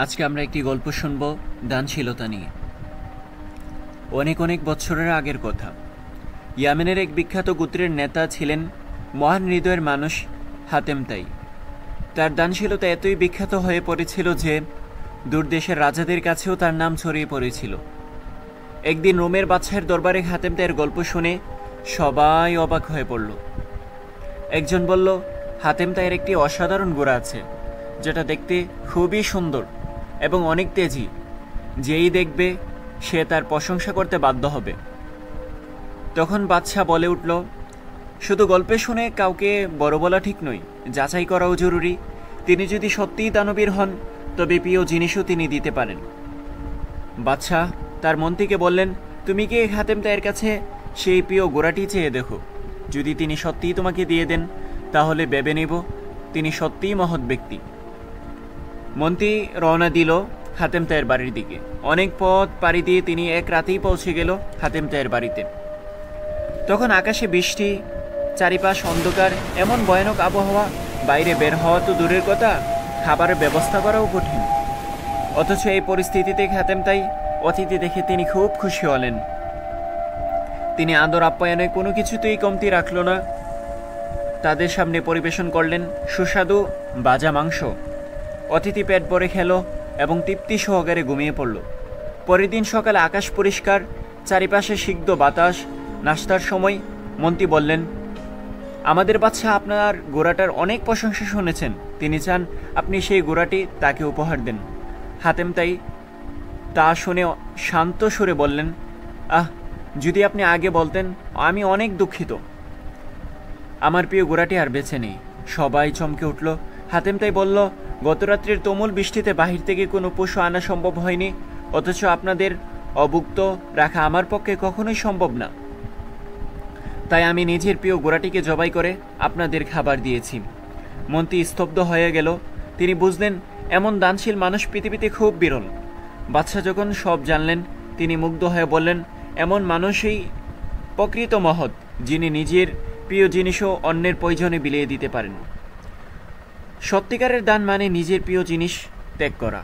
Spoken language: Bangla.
আজকে আমরা একটি গল্প শুনব দানশীলতা নিয়ে। অনেক অনেক বছরের আগের কথা। ইয়ামেনের এক বিখ্যাত গোত্রের নেতা ছিলেন মহান হৃদয়ের মানুষ হাতেম তাই। তার দানশীলতা এতই বিখ্যাত হয়ে পড়েছিল যে দূরদেশের রাজাদের কাছেও তার নাম ছড়িয়ে পড়েছিল। একদিন রোমের বাদশাহের দরবারে হাতেম তাইয়ের গল্প শুনে সবাই অবাক হয়ে পড়ল। একজন বলল, হাতেম তাইয়ের একটি অসাধারণ ঘোড়া আছে, যেটা দেখতে খুবই সুন্দর এবং অনেক তেজি। যেই দেখবে সে তার প্রশংসা করতে বাধ্য হবে। তখন বাদশাহ বলে উঠল, শুধু গল্পে শুনে কাউকে বড় বলা ঠিক নয়, যাচাই করাও জরুরি। তিনি যদি সত্যিই দানবীর হন, তবে প্রিয় জিনিসও তিনি দিতে পারেন। বাদশাহ তার মন্ত্রীকে বললেন, তুমি কি হাতেম তাইয়ের কাছে সেই প্রিয় ঘোড়াটি চেয়ে দেখো। যদি তিনি সত্যিই তোমাকে দিয়ে দেন, তাহলে ভেবে নেব তিনি সত্যিই মহৎ ব্যক্তি। মন্ত্রী রওনা দিল হাতেম তাইয়ের বাড়ির দিকে। অনেক পথ পাড়ি দিয়ে তিনি এক রাতেই পৌঁছে গেল হাতেম তাইয়ের বাড়িতে। তখন আকাশে বৃষ্টি, চারিপাশ অন্ধকার, এমন ভয়ানক আবহাওয়া, বাইরে বের হওয়া তো দূরের কথা, খাবারের ব্যবস্থা করাও কঠিন। অথচ এই পরিস্থিতিতে হাতেম তাই অতিথি দেখে তিনি খুব খুশি হলেন। তিনি আদর আপ্যায়নে কোনো কিছুতেই কমতি রাখল না। তাদের সামনে পরিবেশন করলেন সুস্বাদু ভাজা মাংস। অতিথি পেট ভরে খেল এবং তৃপ্তি সহকারে ঘুমিয়ে পড়ল। পরের দিন সকালে আকাশ পরিষ্কার, চারিপাশে সিক্ত বাতাস। নাস্তার সময় মন্ত্রী বললেন, আমাদের বাদশাহ আপনার ঘোড়াটার অনেক প্রশংসা শুনেছেন। তিনি চান আপনি সেই ঘোড়াটি তাকে উপহার দেন। হাতেম তাই তা শুনে শান্ত সুরে বললেন, যদি আপনি আগে বলতেন, আমি অনেক দুঃখিত। আমার প্রিয় ঘোড়াটি আর বেঁচে নেই। সবাই চমকে উঠল। হাতেম তাই বলল, গতরাত্রির তুমুল বৃষ্টিতে বাহির থেকে কোনো পশু আনা সম্ভব হয়নি, অথচ আপনাদের অভুক্ত রাখা আমার পক্ষে কখনোই সম্ভব না। তাই আমি নিজের প্রিয় ঘোড়াটিকে জবাই করে আপনাদের খাবার দিয়েছি। মন্ত্রী স্তব্ধ হয়ে গেল। তিনি বুঝলেন এমন দানশীল মানুষ পৃথিবীতে খুব বিরল। বাদশাহ যখন সব জানলেন, তিনি মুগ্ধ হয়ে বললেন, এমন মানুষই প্রকৃত মহৎ, যিনি নিজের প্রিয় জিনিসও অন্যের প্রয়োজনে বিলিয়ে দিতে পারেন। সত্যিকারের দান মানে নিজের প্রিয় জিনিস ত্যাগ করা।